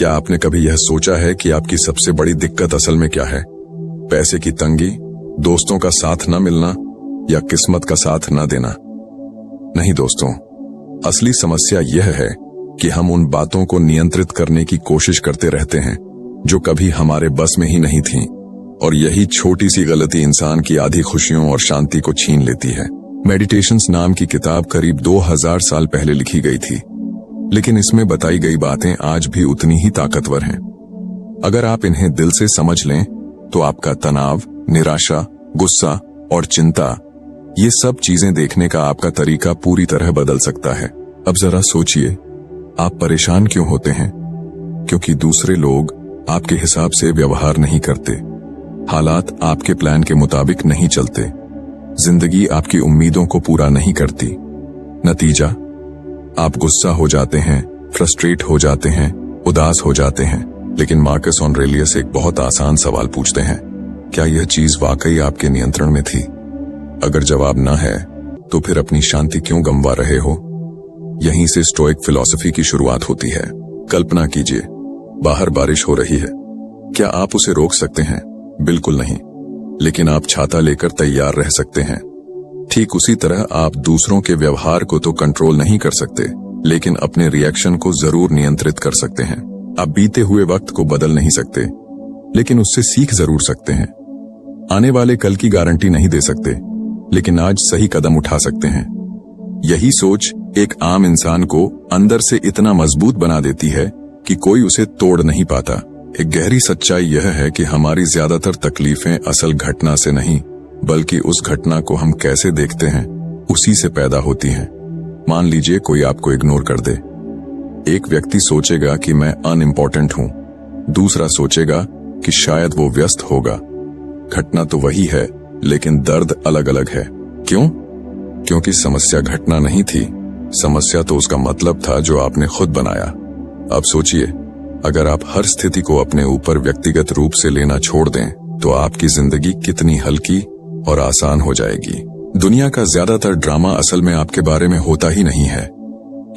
क्या आपने कभी यह सोचा है कि आपकी सबसे बड़ी दिक्कत असल में क्या है? पैसे की तंगी, दोस्तों का साथ न मिलना या किस्मत का साथ न देना? नहीं दोस्तों, असली समस्या यह है कि हम उन बातों को नियंत्रित करने की कोशिश करते रहते हैं जो कभी हमारे बस में ही नहीं थीं, और यही छोटी सी गलती इंसान की आधी खुशियों और शांति को छीन लेती है। मेडिटेशंस नाम की किताब करीब 2000 साल पहले लिखी गई थी, लेकिन इसमें बताई गई बातें आज भी उतनी ही ताकतवर हैं। अगर आप इन्हें दिल से समझ लें तो आपका तनाव, निराशा, गुस्सा और चिंता, ये सब चीजें देखने का आपका तरीका पूरी तरह बदल सकता है। अब जरा सोचिए, आप परेशान क्यों होते हैं? क्योंकि दूसरे लोग आपके हिसाब से व्यवहार नहीं करते, हालात आपके प्लान के मुताबिक नहीं चलते, जिंदगी आपकी उम्मीदों को पूरा नहीं करती। नतीजा, आप गुस्सा हो जाते हैं, फ्रस्ट्रेट हो जाते हैं, उदास हो जाते हैं। लेकिन मार्कस ऑरेलियस एक बहुत आसान सवाल पूछते हैं, क्या यह चीज वाकई आपके नियंत्रण में थी? अगर जवाब ना है तो फिर अपनी शांति क्यों गंवा रहे हो? यहीं से स्टोइक फिलॉसफी की शुरुआत होती है। कल्पना कीजिए, बाहर बारिश हो रही है। क्या आप उसे रोक सकते हैं? बिल्कुल नहीं। लेकिन आप छाता लेकर तैयार रह सकते हैं। ठीक उसी तरह आप दूसरों के व्यवहार को तो कंट्रोल नहीं कर सकते, लेकिन अपने रिएक्शन को जरूर नियंत्रित कर सकते हैं। आप बीते हुए वक्त को बदल नहीं सकते, लेकिन उससे सीख जरूर सकते हैं। आने वाले कल की गारंटी नहीं दे सकते, लेकिन आज सही कदम उठा सकते हैं। यही सोच एक आम इंसान को अंदर से इतना मजबूत बना देती है कि कोई उसे तोड़ नहीं पाता। एक गहरी सच्चाई यह है कि हमारी ज्यादातर तकलीफें असल घटना से नहीं, बल्कि उस घटना को हम कैसे देखते हैं उसी से पैदा होती हैं। मान लीजिए कोई आपको इग्नोर कर दे। एक व्यक्ति सोचेगा कि मैं अनइम्पोर्टेंट हूं, दूसरा सोचेगा कि शायद वो व्यस्त होगा। घटना तो वही है, लेकिन दर्द अलग अलग है। क्यों? क्योंकि समस्या घटना नहीं थी, समस्या तो उसका मतलब था जो आपने खुद बनाया। अब सोचिए, अगर आप हर स्थिति को अपने ऊपर व्यक्तिगत रूप से लेना छोड़ दें तो आपकी जिंदगी कितनी हल्की और आसान हो जाएगी। दुनिया का ज्यादातर ड्रामा असल में आपके बारे में होता ही नहीं है,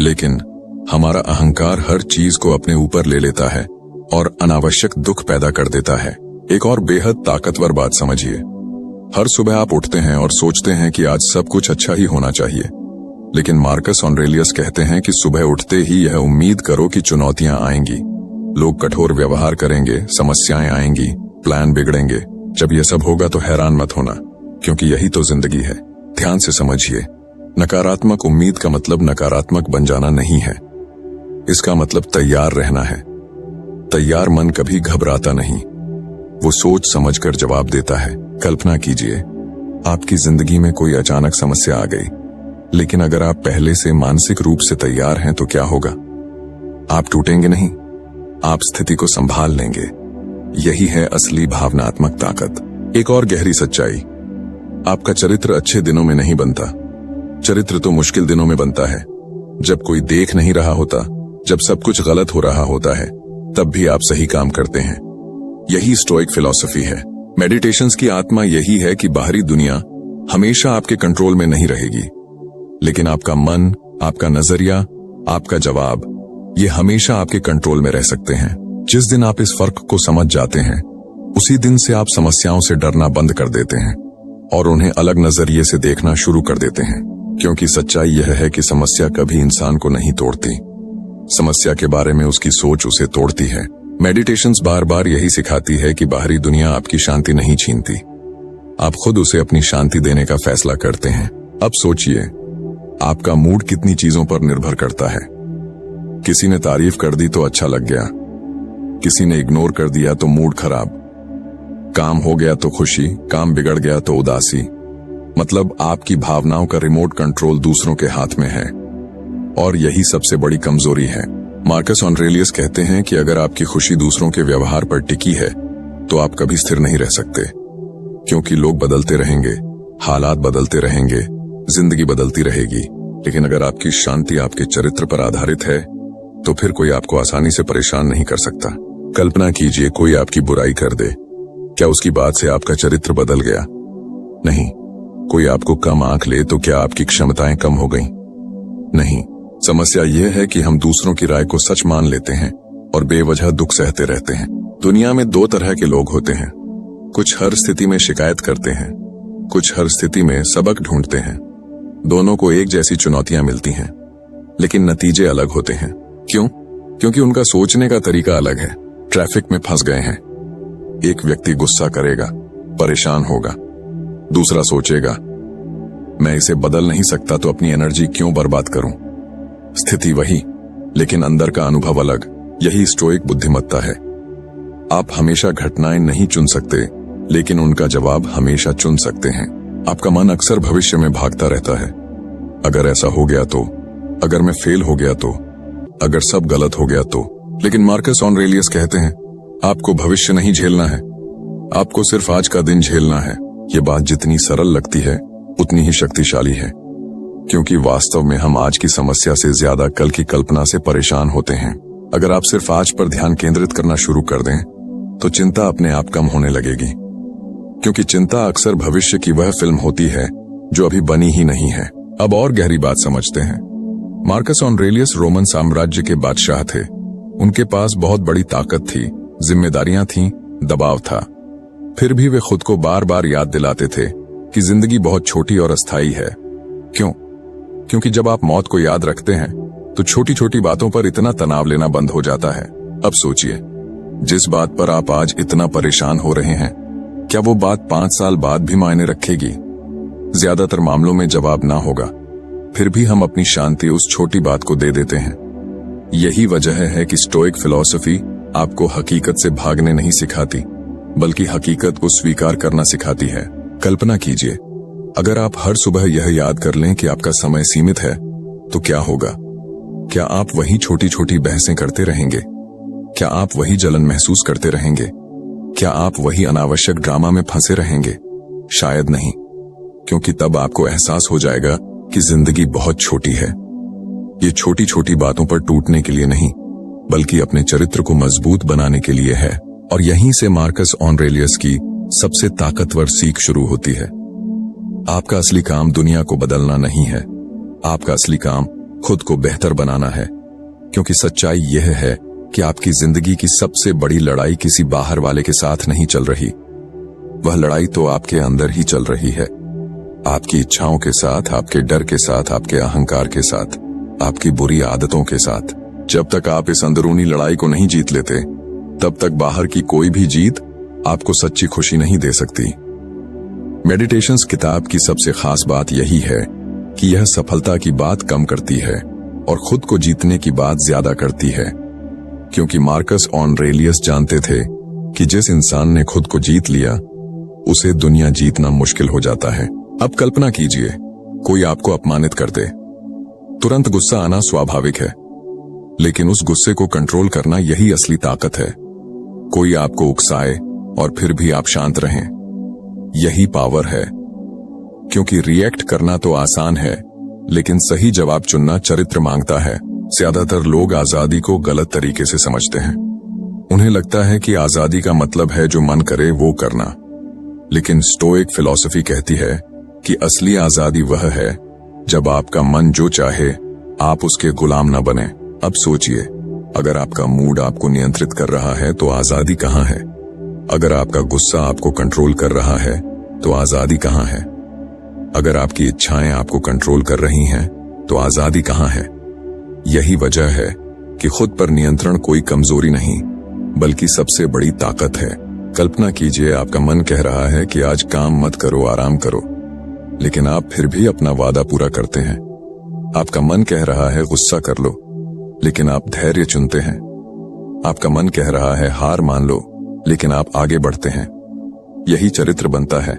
लेकिन हमारा अहंकार हर चीज को अपने ऊपर ले लेता है और अनावश्यक दुख पैदा कर देता है। एक और बेहद ताकतवर बात समझिए, हर सुबह आप उठते हैं और सोचते हैं कि आज सब कुछ अच्छा ही होना चाहिए, लेकिन मार्कस ऑरेलियस कहते हैं कि सुबह उठते ही यह उम्मीद करो कि चुनौतियां आएंगी, लोग कठोर व्यवहार करेंगे, समस्याएं आएंगी, प्लान बिगड़ेंगे। जब यह सब होगा तो हैरान मत होना, क्योंकि यही तो जिंदगी है। ध्यान से समझिए, नकारात्मक उम्मीद का मतलब नकारात्मक बन जाना नहीं है, इसका मतलब तैयार रहना है। तैयार मन कभी घबराता नहीं, वो सोच समझकर जवाब देता है। कल्पना कीजिए, आपकी जिंदगी में कोई अचानक समस्या आ गई, लेकिन अगर आप पहले से मानसिक रूप से तैयार हैं तो क्या होगा? आप टूटेंगे नहीं, आप स्थिति को संभाल लेंगे। यही है असली भावनात्मक ताकत। एक और गहरी सच्चाई, आपका चरित्र अच्छे दिनों में नहीं बनता, चरित्र तो मुश्किल दिनों में बनता है। जब कोई देख नहीं रहा होता, जब सब कुछ गलत हो रहा होता है, तब भी आप सही काम करते हैं। यही स्टोइक फिलॉसफी है। मेडिटेशंस की आत्मा यही है कि बाहरी दुनिया हमेशा आपके कंट्रोल में नहीं रहेगी, लेकिन आपका मन, आपका नजरिया, आपका जवाब, ये हमेशा आपके कंट्रोल में रह सकते हैं। जिस दिन आप इस फर्क को समझ जाते हैं, उसी दिन से आप समस्याओं से डरना बंद कर देते हैं और उन्हें अलग नजरिए से देखना शुरू कर देते हैं। क्योंकि सच्चाई यह है कि समस्या कभी इंसान को नहीं तोड़ती, समस्या के बारे में उसकी सोच उसे तोड़ती है। मेडिटेशंस बार बार यही सिखाती है कि बाहरी दुनिया आपकी शांति नहीं छीनती, आप खुद उसे अपनी शांति देने का फैसला करते हैं। अब सोचिए, आपका मूड कितनी चीजों पर निर्भर करता है। किसी ने तारीफ कर दी तो अच्छा लग गया, किसी ने इग्नोर कर दिया तो मूड खराब, काम हो गया तो खुशी, काम बिगड़ गया तो उदासी। मतलब आपकी भावनाओं का रिमोट कंट्रोल दूसरों के हाथ में है, और यही सबसे बड़ी कमजोरी है। मार्कस ऑरेलियस कहते हैं कि अगर आपकी खुशी दूसरों के व्यवहार पर टिकी है तो आप कभी स्थिर नहीं रह सकते, क्योंकि लोग बदलते रहेंगे, हालात बदलते रहेंगे, जिंदगी बदलती रहेगी। लेकिन अगर आपकी शांति आपके चरित्र पर आधारित है तो फिर कोई आपको आसानी से परेशान नहीं कर सकता। कल्पना कीजिए, कोई आपकी बुराई कर दे, क्या उसकी बात से आपका चरित्र बदल गया? नहीं। कोई आपको कम आंक ले तो क्या आपकी क्षमताएं कम हो गईं? नहीं। समस्या यह है कि हम दूसरों की राय को सच मान लेते हैं और बेवजह दुख सहते रहते हैं। दुनिया में दो तरह के लोग होते हैं, कुछ हर स्थिति में शिकायत करते हैं, कुछ हर स्थिति में सबक ढूंढते हैं। दोनों को एक जैसी चुनौतियां मिलती हैं, लेकिन नतीजे अलग होते हैं। क्यों? क्योंकि उनका सोचने का तरीका अलग है। ट्रैफिक में फंस गए हैं, एक व्यक्ति गुस्सा करेगा, परेशान होगा, दूसरा सोचेगा मैं इसे बदल नहीं सकता तो अपनी एनर्जी क्यों बर्बाद करूं। स्थिति वही, लेकिन अंदर का अनुभव अलग। यही स्टोइक बुद्धिमत्ता है। आप हमेशा घटनाएं नहीं चुन सकते, लेकिन उनका जवाब हमेशा चुन सकते हैं। आपका मन अक्सर भविष्य में भागता रहता है। अगर ऐसा हो गया तो, अगर मैं फेल हो गया तो, अगर सब गलत हो गया तो। लेकिन मार्कस ऑरेलियस कहते हैं आपको भविष्य नहीं झेलना है, आपको सिर्फ आज का दिन झेलना है। ये बात जितनी सरल लगती है उतनी ही शक्तिशाली है, क्योंकि वास्तव में हम आज की समस्या से ज्यादा कल की कल्पना से परेशान होते हैं। अगर आप सिर्फ आज पर ध्यान केंद्रित करना शुरू कर दें तो चिंता अपने आप कम होने लगेगी, क्योंकि चिंता अक्सर भविष्य की वह फिल्म होती है जो अभी बनी ही नहीं है। अब और गहरी बात समझते हैं। मार्कस ऑरेलियस रोमन साम्राज्य के बादशाह थे। उनके पास बहुत बड़ी ताकत थी, जिम्मेदारियां थीं, दबाव था। फिर भी वे खुद को बार बार याद दिलाते थे कि जिंदगी बहुत छोटी और अस्थायी है। क्यों? क्योंकि जब आप मौत को याद रखते हैं तो छोटी छोटी बातों पर इतना तनाव लेना बंद हो जाता है। अब सोचिए, जिस बात पर आप आज इतना परेशान हो रहे हैं, क्या वो बात 5 साल बाद भी मायने रखेगी? ज्यादातर मामलों में जवाब ना होगा। फिर भी हम अपनी शांति उस छोटी बात को दे देते हैं। यही वजह है कि स्टोइक फिलॉसफी आपको हकीकत से भागने नहीं सिखाती, बल्कि हकीकत को स्वीकार करना सिखाती है। कल्पना कीजिए, अगर आप हर सुबह यह याद कर लें कि आपका समय सीमित है, तो क्या होगा? क्या आप वही छोटी छोटी बहसें करते रहेंगे? क्या आप वही जलन महसूस करते रहेंगे? क्या आप वही अनावश्यक ड्रामा में फंसे रहेंगे? शायद नहीं, क्योंकि तब आपको एहसास हो जाएगा कि जिंदगी बहुत छोटी है। ये छोटी छोटी बातों पर टूटने के लिए नहीं, बल्कि अपने चरित्र को मजबूत बनाने के लिए है। और यहीं से मार्कस ऑरेलियस की सबसे ताकतवर सीख शुरू होती है। आपका असली काम दुनिया को बदलना नहीं है, आपका असली काम खुद को बेहतर बनाना है। क्योंकि सच्चाई यह है कि आपकी जिंदगी की सबसे बड़ी लड़ाई किसी बाहर वाले के साथ नहीं चल रही, वह लड़ाई तो आपके अंदर ही चल रही है। आपकी इच्छाओं के साथ, आपके डर के साथ, आपके अहंकार के साथ, आपकी बुरी आदतों के साथ। जब तक आप इस अंदरूनी लड़ाई को नहीं जीत लेते, तब तक बाहर की कोई भी जीत आपको सच्ची खुशी नहीं दे सकती। मेडिटेशंस किताब की सबसे खास बात यही है कि यह सफलता की बात कम करती है और खुद को जीतने की बात ज्यादा करती है। क्योंकि मार्कस ऑरेलियस जानते थे कि जिस इंसान ने खुद को जीत लिया, उसे दुनिया जीतना मुश्किल हो जाता है। अब कल्पना कीजिए, कोई आपको अपमानित कर दे। तुरंत गुस्सा आना स्वाभाविक है, लेकिन उस गुस्से को कंट्रोल करना यही असली ताकत है। कोई आपको उकसाए और फिर भी आप शांत रहें, यही पावर है। क्योंकि रिएक्ट करना तो आसान है, लेकिन सही जवाब चुनना चरित्र मांगता है। ज्यादातर लोग आजादी को गलत तरीके से समझते हैं। उन्हें लगता है कि आजादी का मतलब है जो मन करे वो करना। लेकिन स्टोइक फिलॉसफी कहती है कि असली आजादी वह है जब आपका मन जो चाहे आप उसके गुलाम न बने। अब सोचिए, अगर आपका मूड आपको नियंत्रित कर रहा है तो आजादी कहाँ है? अगर आपका गुस्सा आपको कंट्रोल कर रहा है तो आजादी कहाँ है? अगर आपकी इच्छाएं आपको कंट्रोल कर रही हैं तो आजादी कहाँ है? यही वजह है कि खुद पर नियंत्रण कोई कमजोरी नहीं, बल्कि सबसे बड़ी ताकत है। कल्पना कीजिए, आपका मन कह रहा है कि आज काम मत करो, आराम करो, लेकिन आप फिर भी अपना वादा पूरा करते हैं। आपका मन कह रहा है गुस्सा कर लो, लेकिन आप धैर्य चुनते हैं। आपका मन कह रहा है हार मान लो, लेकिन आप आगे बढ़ते हैं। यही चरित्र बनता है,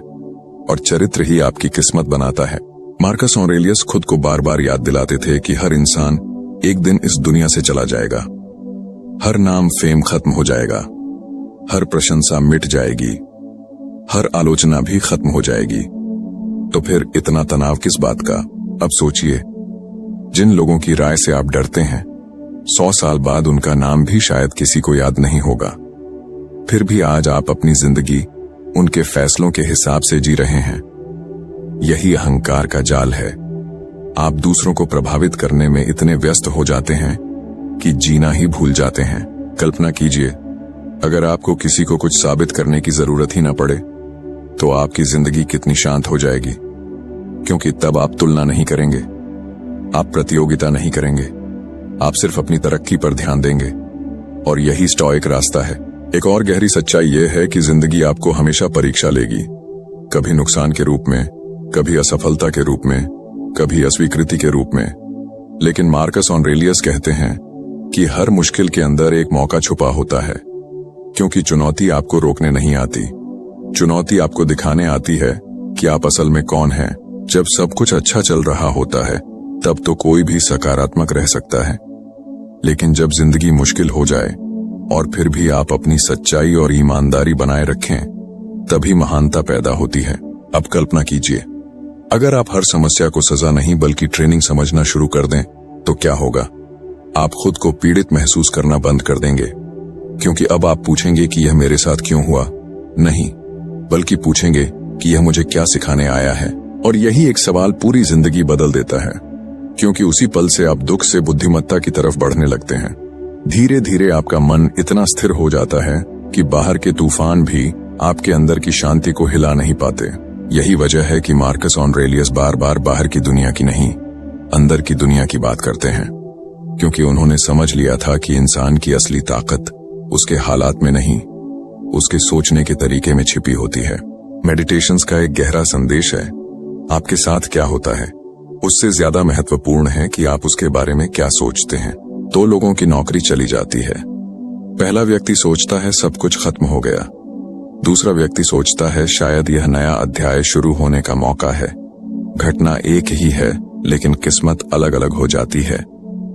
और चरित्र ही आपकी किस्मत बनाता है। मार्कस ऑरेलियस खुद को बार बार याद दिलाते थे कि हर इंसान एक दिन इस दुनिया से चला जाएगा। हर नाम फेम खत्म हो जाएगा, हर प्रशंसा मिट जाएगी, हर आलोचना भी खत्म हो जाएगी। तो फिर इतना तनाव किस बात का? अब सोचिए, जिन लोगों की राय से आप डरते हैं, 100 साल बाद उनका नाम भी शायद किसी को याद नहीं होगा। फिर भी आज आप अपनी जिंदगी उनके फैसलों के हिसाब से जी रहे हैं। यही अहंकार का जाल है। आप दूसरों को प्रभावित करने में इतने व्यस्त हो जाते हैं कि जीना ही भूल जाते हैं। कल्पना कीजिए, अगर आपको किसी को कुछ साबित करने की जरूरत ही ना पड़े तो आपकी जिंदगी कितनी शांत हो जाएगी, क्योंकि तब आप तुलना नहीं करेंगे, आप प्रतियोगिता नहीं करेंगे, आप सिर्फ अपनी तरक्की पर ध्यान देंगे। और यही स्टोइक रास्ता है। एक और गहरी सच्चाई यह है कि जिंदगी आपको हमेशा परीक्षा लेगी, कभी नुकसान के रूप में, कभी असफलता के रूप में, कभी अस्वीकृति के रूप में। लेकिन मार्कस ऑरेलियस कहते हैं कि हर मुश्किल के अंदर एक मौका छुपा होता है, क्योंकि चुनौती आपको रोकने नहीं आती, चुनौती आपको दिखाने आती है कि आप असल में कौन हैं। जब सब कुछ अच्छा चल रहा होता है तब तो कोई भी सकारात्मक रह सकता है, लेकिन जब जिंदगी मुश्किल हो जाए और फिर भी आप अपनी सच्चाई और ईमानदारी बनाए रखें, तभी महानता पैदा होती है। अब कल्पना कीजिए, अगर आप हर समस्या को सजा नहीं बल्कि ट्रेनिंग समझना शुरू कर दें तो क्या होगा? आप खुद को पीड़ित महसूस करना बंद कर देंगे, क्योंकि अब आप पूछेंगे कि यह मेरे साथ क्यों हुआ, नहीं, बल्कि पूछेंगे कि यह मुझे क्या सिखाने आया है। और यही एक सवाल पूरी जिंदगी बदल देता है, क्योंकि उसी पल से आप दुख से बुद्धिमत्ता की तरफ बढ़ने लगते हैं। धीरे धीरे आपका मन इतना स्थिर हो जाता है कि बाहर के तूफान भी आपके अंदर की शांति को हिला नहीं पाते। यही वजह है कि मार्कस ऑरेलियस बार बार बाहर की दुनिया की नहीं, अंदर की दुनिया की बात करते हैं, क्योंकि उन्होंने समझ लिया था कि इंसान की असली ताकत उसके हालात में नहीं, उसके सोचने के तरीके में छिपी होती है। मेडिटेशंस का एक गहरा संदेश है, आपके साथ क्या होता है उससे ज्यादा महत्वपूर्ण है कि आप उसके बारे में क्या सोचते हैं। 2 लोगों की नौकरी चली जाती है। पहला व्यक्ति सोचता है सब कुछ खत्म हो गया, दूसरा व्यक्ति सोचता है शायद यह नया अध्याय शुरू होने का मौका है। घटना एक ही है, लेकिन किस्मत अलग अलग हो जाती है,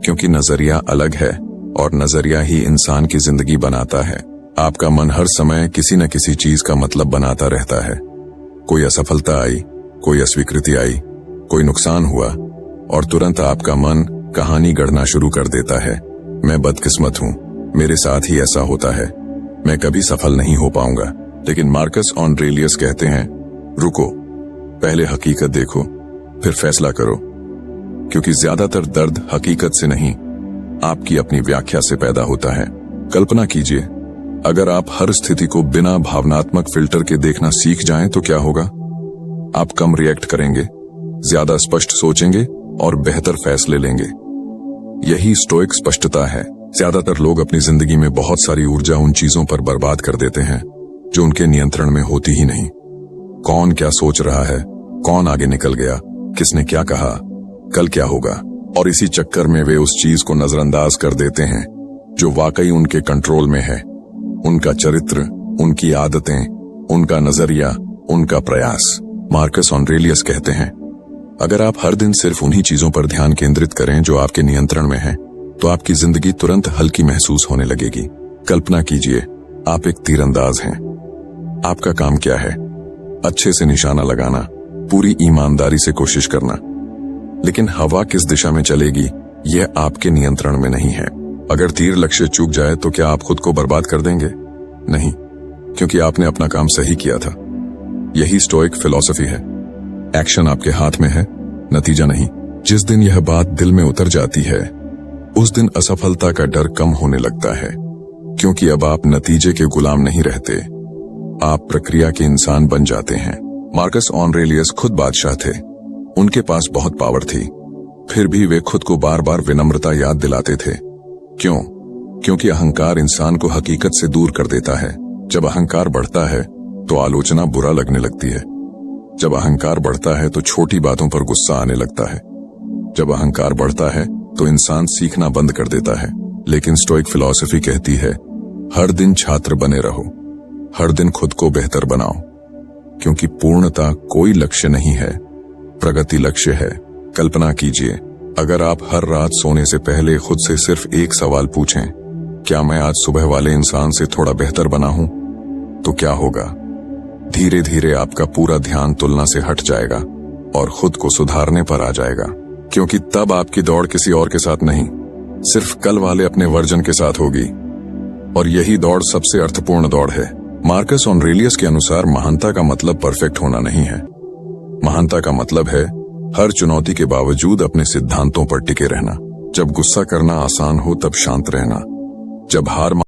क्योंकि नजरिया अलग है और नजरिया ही इंसान की जिंदगी बनाता है। आपका मन हर समय किसी न किसी चीज का मतलब बनाता रहता है। कोई असफलता आई, कोई अस्वीकृति आई, कोई नुकसान हुआ और तुरंत आपका मन कहानी गढ़ना शुरू कर देता है। मैं बदकिस्मत हूं, मेरे साथ ही ऐसा होता है, मैं कभी सफल नहीं हो पाऊंगा। लेकिन मार्कस ऑरेलियस कहते हैं, रुको, पहले हकीकत देखो, फिर फैसला करो, क्योंकि ज्यादातर दर्द हकीकत से नहीं, आपकी अपनी व्याख्या से पैदा होता है। कल्पना कीजिए, अगर आप हर स्थिति को बिना भावनात्मक फिल्टर के देखना सीख जाएं तो क्या होगा? आप कम रिएक्ट करेंगे, ज्यादा स्पष्ट सोचेंगे और बेहतर फैसले लेंगे। यही स्टोइक स्पष्टता है। ज्यादातर लोग अपनी जिंदगी में बहुत सारी ऊर्जा उन चीजों पर बर्बाद कर देते हैं जो उनके नियंत्रण में होती ही नहीं। कौन क्या सोच रहा है, कौन आगे निकल गया, किसने क्या कहा, कल क्या होगा, और इसी चक्कर में वे उस चीज को नजरअंदाज कर देते हैं जो वाकई उनके कंट्रोल में है। उनका चरित्र, उनकी आदतें, उनका नजरिया, उनका प्रयास। मार्कस ऑरेलियस कहते हैं, अगर आप हर दिन सिर्फ उन्हीं चीजों पर ध्यान केंद्रित करें जो आपके नियंत्रण में है, तो आपकी जिंदगी तुरंत हल्की महसूस होने लगेगी। कल्पना कीजिए, आप एक तीरंदाज हैं। आपका काम क्या है? अच्छे से निशाना लगाना, पूरी ईमानदारी से कोशिश करना। लेकिन हवा किस दिशा में चलेगी, यह आपके नियंत्रण में नहीं है। अगर तीर लक्ष्य चूक जाए तो क्या आप खुद को बर्बाद कर देंगे? नहीं, क्योंकि आपने अपना काम सही किया था। यही स्टोइक फिलॉसफी है। एक्शन आपके हाथ में है, नतीजा नहीं। जिस दिन यह बात दिल में उतर जाती है, उस दिन असफलता का डर कम होने लगता है, क्योंकि अब आप नतीजे के गुलाम नहीं रहते, आप प्रक्रिया के इंसान बन जाते हैं। मार्कस ऑरेलियस खुद बादशाह थे, उनके पास बहुत पावर थी, फिर भी वे खुद को बार बार विनम्रता याद दिलाते थे। क्यों? क्योंकि अहंकार इंसान को हकीकत से दूर कर देता है। जब अहंकार बढ़ता है तो आलोचना बुरा लगने लगती है। जब अहंकार बढ़ता है तो छोटी बातों पर गुस्सा आने लगता है। जब अहंकार बढ़ता है तो इंसान सीखना बंद कर देता है। लेकिन स्टोइक फिलॉसफी कहती है, हर दिन छात्र बने रहो, हर दिन खुद को बेहतर बनाओ, क्योंकि पूर्णता कोई लक्ष्य नहीं है, प्रगति लक्ष्य है। कल्पना कीजिए, अगर आप हर रात सोने से पहले खुद से सिर्फ एक सवाल पूछें, क्या मैं आज सुबह वाले इंसान से थोड़ा बेहतर बना हूं, तो क्या होगा? धीरे धीरे आपका पूरा ध्यान तुलना से हट जाएगा और खुद को सुधारने पर आ जाएगा, क्योंकि तब आपकी दौड़ किसी और के साथ नहीं, सिर्फ कल वाले अपने वर्जन के साथ होगी। और यही दौड़ सबसे अर्थपूर्ण दौड़ है। मार्कस ऑरेलियस के अनुसार महानता का मतलब परफेक्ट होना नहीं है। महानता का मतलब है हर चुनौती के बावजूद अपने सिद्धांतों पर टिके रहना। जब गुस्सा करना आसान हो तब शांत रहना, जब हार